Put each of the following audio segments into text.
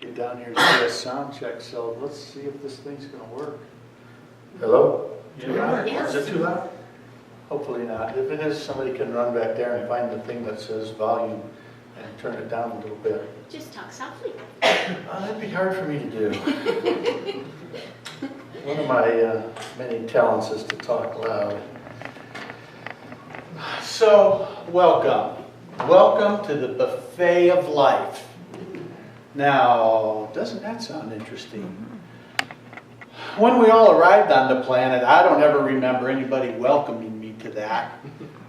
Get down here to do a sound check, so let's see if this thing's going to work. Hello? Too loud? Yes. Is it too loud? Hopefully not. If it is, somebody can run back there and find the thing that says volume and turn it down a little bit. Just talk softly. That'd be hard for me to do. One of my many talents is to talk loud. So, welcome. Welcome to the buffet of life. Now, doesn't that sound interesting? When we all arrived on the planet, I don't ever remember anybody welcoming me to that.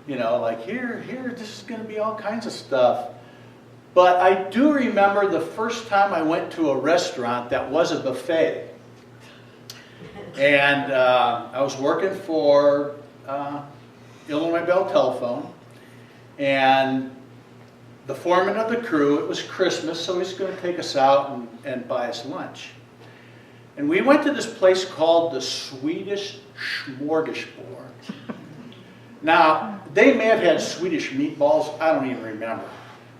You know, like, here, this is going to be all kinds of stuff. But I do remember the first time I went to a restaurant that was a buffet. And I was working for Illinois Bell Telephone. And the foreman of the crew, it was Christmas, so he's going to take us out and buy us lunch. And we went to this place called the Swedish Smorgasbord. Now, they may have had Swedish meatballs, I don't even remember.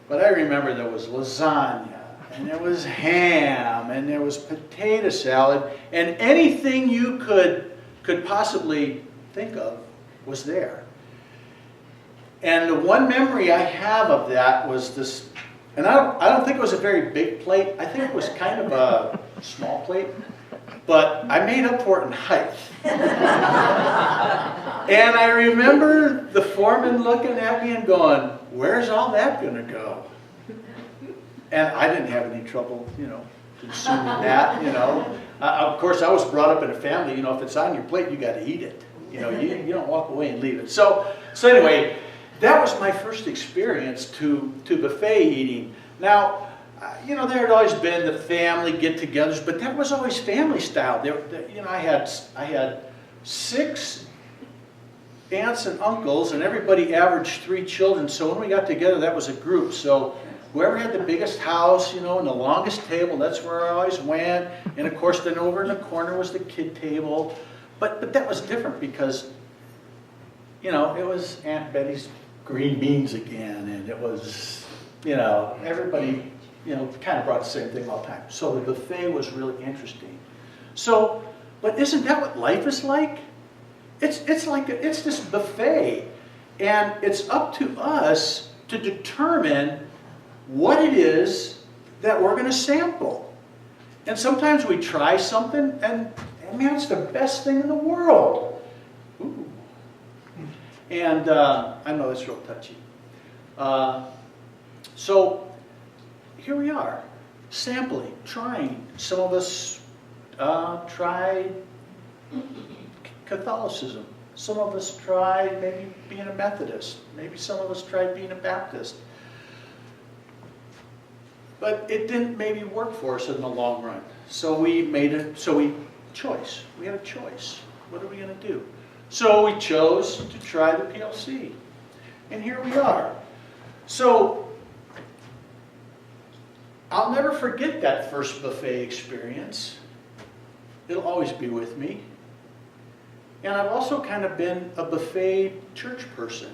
But I remember there was lasagna, and there was ham, and there was potato salad, and anything you could possibly think of was there. And the one memory I have of that was this, and I don't think it was a very big plate. I think it was kind of a small plate, but I made up for it in height. And I remember the foreman looking at me and going, "Where's all that going to go?" And I didn't have any trouble, consuming that, Of course, I was brought up in a family, if it's on your plate, you got to eat it. You don't walk away and leave it. So anyway, that was my first experience to buffet eating. Now, there had always been the family get-togethers, but that was always family style. I had 6 aunts and uncles, and everybody averaged 3 children. So when we got together, that was a group. So whoever had the biggest house, and the longest table, that's where I always went. And of course, then over in the corner was the kid table. But that was different because, it was Aunt Betty's green beans again, and it was, everybody, kind of brought the same thing all the time. So the buffet was really interesting. So, but isn't that what life is like? It's this buffet, and it's up to us to determine what it is that we're going to sample. And sometimes we try something, and man, it's the best thing in the world. Ooh. And I know that's real touchy. So here we are, sampling, trying. Some of us tried Catholicism. Some of us tried maybe being a Methodist. Maybe some of us tried being a Baptist. But it didn't maybe work for us in the long run. So we choice. We had a choice. What are we going to do? So we chose to try the PLC. And here we are. So I'll never forget that first buffet experience. It'll always be with me. And I've also kind of been a buffet church person.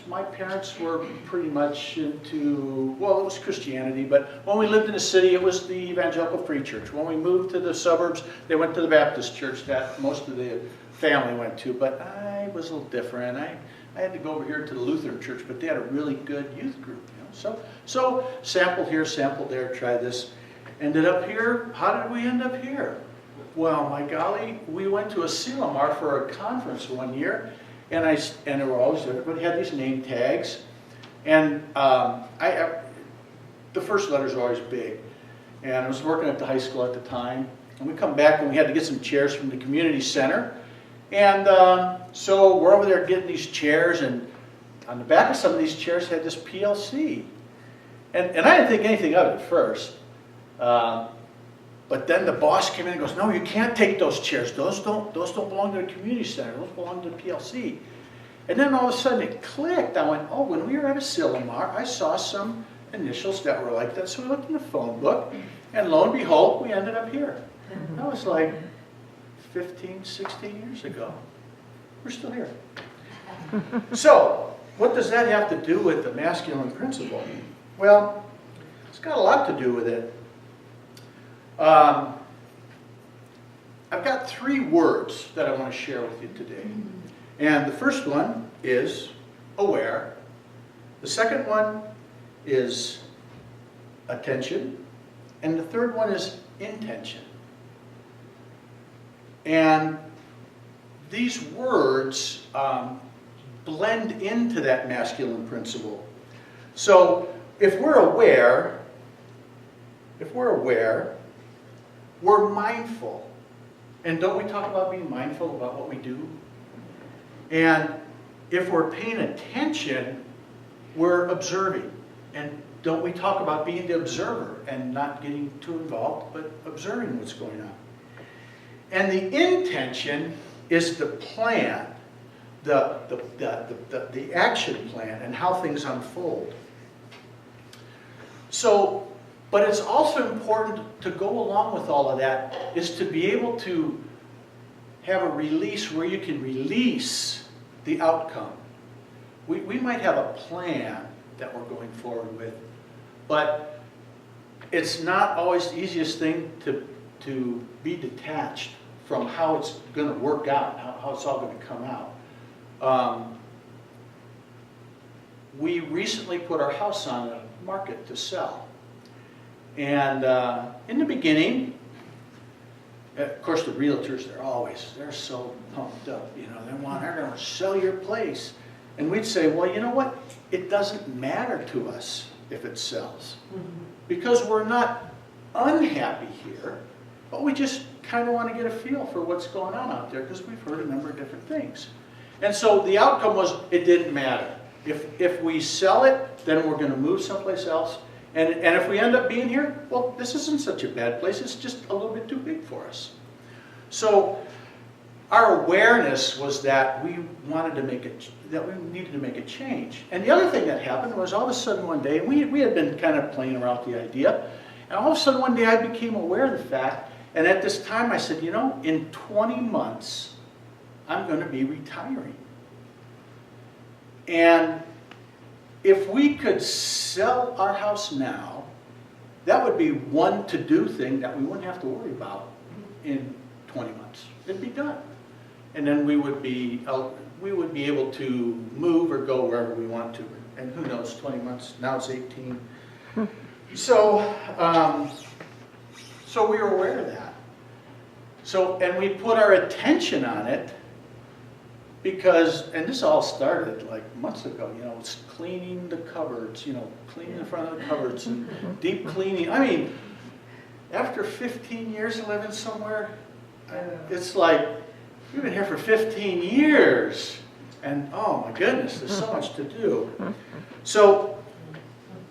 My parents were pretty much into, well, it was Christianity, but when we lived in the city, it was the Evangelical Free Church. When we moved to the suburbs, they went to the Baptist church that most of the family went to, but I was a little different. I had to go over here to the Lutheran church, but they had a really good youth group. So sampled here, sampled there, tried this. Ended up here. How did we end up here? Well, my golly, we went to a Silomar for a conference one year, and there were always, everybody had these name tags, and the first letters are always big. And I was working at the high school at the time, and we come back and we had to get some chairs from the community center, and so we're over there getting these chairs, and on the back of some of these chairs had this PLC, and I didn't think anything of it at first. But then the boss came in and goes, "No, you can't take those chairs. Those don't belong to the community center. Those belong to the PLC." And then all of a sudden it clicked. I went, "Oh, when we were at a Silomar, I saw some initials that were like that." So we looked in the phone book, and lo and behold, we ended up here. That was like 15, 16 years ago. We're still here. So, what does that have to do with the masculine principle? Well, it's got a lot to do with it. I've got 3 words that I want to share with you today. And the first one is aware. The second one is attention. And the third one is intention. And these words blend into that masculine principle. So if we're aware, we're mindful. And don't we talk about being mindful about what we do? And if we're paying attention, we're observing. And don't we talk about being the observer and not getting too involved, but observing what's going on? And the intention is the plan, the action plan, and how things unfold. So, but it's also important to go along with all of that is to be able to have a release where you can release the outcome. We might have a plan that we're going forward with, but it's not always the easiest thing to be detached from how it's going to work out, how it's all going to come out. We recently put our house on the market to sell. And in the beginning, of course the realtors, they're so pumped up, you know, they're going to sell your place. And we'd say, well, you know what? It doesn't matter to us if it sells. Because we're not unhappy here, but we just kind of want to get a feel for what's going on out there because we've heard a number of different things. And so the outcome was it didn't matter. If we sell it, then we're going to move someplace else. And if we end up being here, well, this isn't such a bad place. It's just a little bit too big for us. So our awareness was that we needed to make a change. And the other thing that happened was all of a sudden one day, we had been kind of playing around with the idea, and all of a sudden one day I became aware of the fact, and at this time I said, you know, in 20 months, I'm going to be retiring. And if we could sell our house now, that would be one to-do thing that we wouldn't have to worry about in 20 months. It'd be done. And then we would be able to move or go wherever we want to. And who knows, 20 months, now it's 18. So we were aware of that. And we put our attention on it because, and this all started like months ago, you know, it's cleaning the cupboards, you know, cleaning the front of the cupboards and deep cleaning. I mean, after 15 years of living somewhere, it's like, we've been here for 15 years. And oh my goodness, there's so much to do. So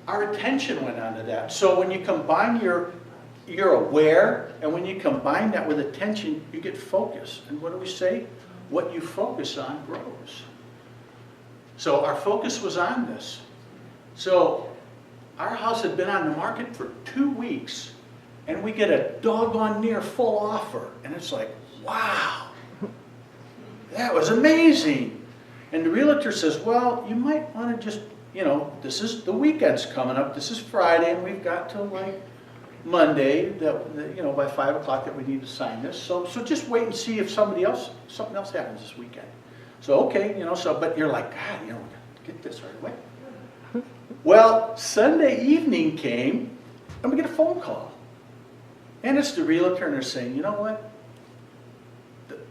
our attention went on to that. So when you combine you're aware, and when you combine that with attention, you get focus. And what do we say? What you focus on grows. So our focus was on this. So our house had been on the market for 2 weeks, and we get a doggone near full offer. And it's like, wow, that was amazing. And the realtor says, well, you might want to just, you know, this is the weekend's coming up. This is Friday, and we've got till like Monday, you know, by 5 o'clock that we need to sign this. So just wait and see if something else happens this weekend. So okay, you know, but you're like, God, you know, we got to get this right away. Well, Sunday evening came, and we get a phone call. And it's the realtor, and they're saying, you know what?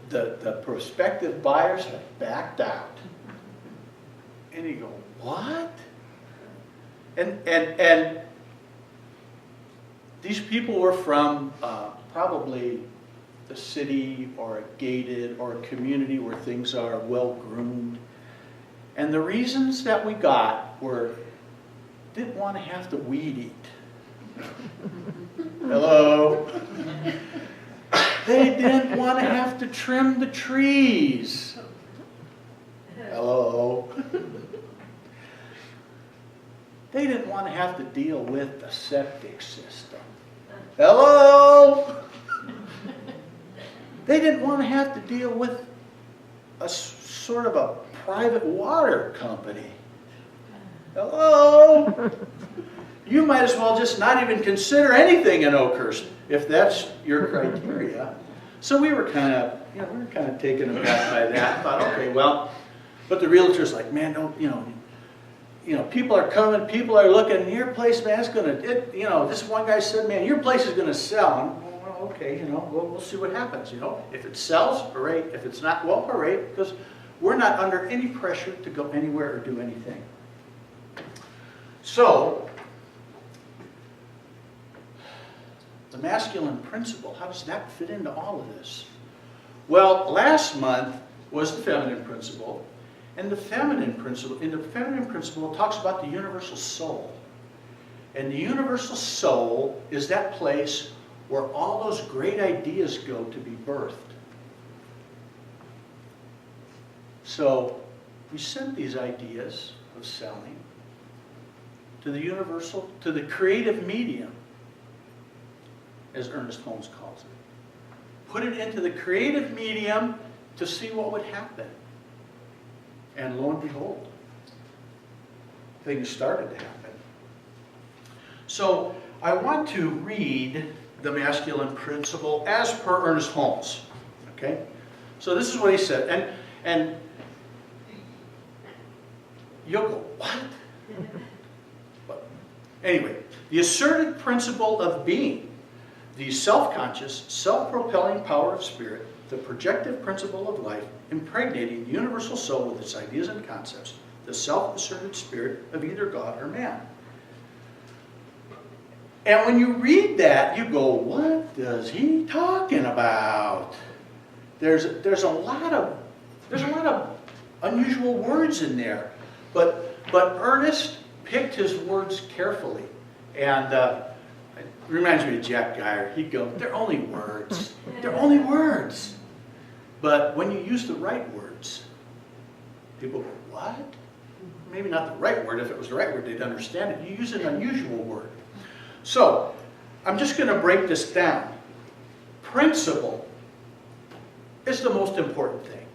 The prospective buyers have backed out. And you go, what? And these people were from probably the city or a gated or a community where things are well groomed. And the reasons that we got were, didn't want to have to weed eat. Hello? They didn't want to have to trim the trees. Hello? They didn't want to have to deal with the septic system. Hello? They didn't want to have to deal with a sort of a private water company. Hello? you might as well just not even consider anything in Oakhurst if that's your criteria. So we were kind of taken aback by that. Thought, okay, well, but the realtor's like, man, don't, people are coming, people are looking. Your place, man, it's gonna, this one guy said, man, your place is gonna sell. And, well, okay, we'll see what happens. If it sells, hooray. If it's not, well, hooray, because we're not under any pressure to go anywhere or do anything. So, the masculine principle, how does that fit into all of this? Well, last month was the feminine principle. And the feminine principle, it talks about the universal soul. And the universal soul is that place where all those great ideas go to be birthed. So, we sent these ideas of selling to the creative medium, as Ernest Holmes calls it. Put it into the creative medium to see what would happen. And lo and behold, things started to happen. So I want to read the masculine principle as per Ernest Holmes. Okay? So this is what he said. And you'll go, what? But anyway, the assertive principle of being, the self-conscious, self-propelling power of spirit, the projective principle of life, impregnating the universal soul with its ideas and concepts, the self-asserted spirit of either God or man. And when you read that, you go, what is he talking about? There's a lot of unusual words in there, but Ernest picked his words carefully, and it reminds me of Jack Geyer. He'd go, they're only words. They're only words. But when you use the right words, people go, what? Maybe not the right word. If it was the right word, they'd understand it. You use an unusual word. So, I'm just going to break this down. Principle is the most important thing.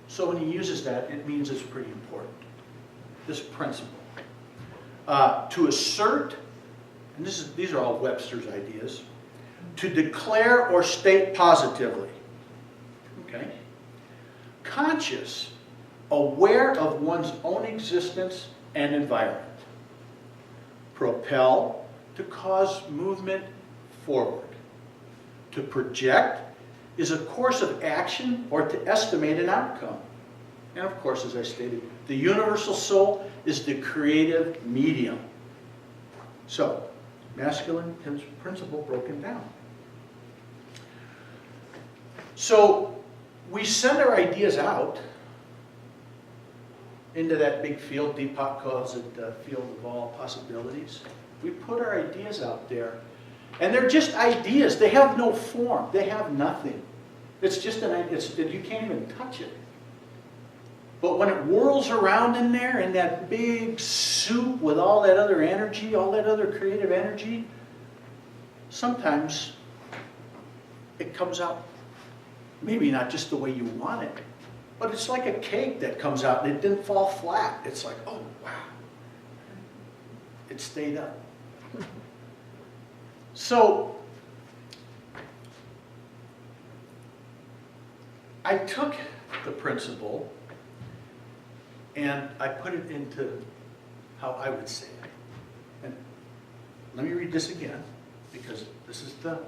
So when he uses that, it means it's pretty important. This principle. To assert, and these are all Webster's ideas, to declare or state positively. Okay? Conscious, aware of one's own existence and environment. Propel, to cause movement forward. To project is a course of action or to estimate an outcome. And of course, as I stated, the universal soul is the creative medium. So, masculine principle broken down. So, we send our ideas out into that big field. Deepak calls it the field of all possibilities. We put our ideas out there, and they're just ideas. They have no form. They have nothing. It's just you can't even touch it. But when it whirls around in there, in that big soup with all that other energy, all that other creative energy, sometimes it comes out maybe not just the way you want it, but it's like a cake that comes out and it didn't fall flat. It's like, oh, wow. It stayed up. So, I took the principle and I put it into how I would say it. And let me read this again, because this is the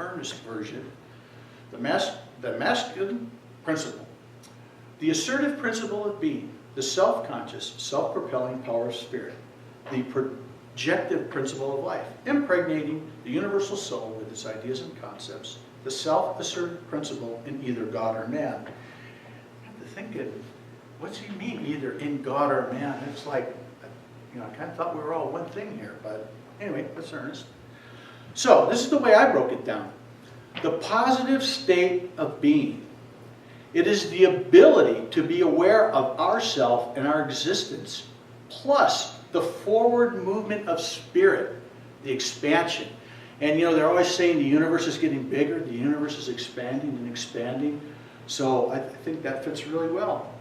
earnest version. The masculine principle. The assertive principle of being, the self-conscious, self-propelling power of spirit, the projective principle of life, impregnating the universal soul with its ideas and concepts, the self-assertive principle in either God or man. I'm thinking, what's he mean, either in God or man? It's like, I kind of thought we were all one thing here, but anyway, that's earnest. So, this is the way I broke it down. The positive state of being. It is the ability to be aware of ourself and our existence, plus the forward movement of spirit, the expansion. And they're always saying the universe is getting bigger, the universe is expanding and expanding. So I think that fits really well.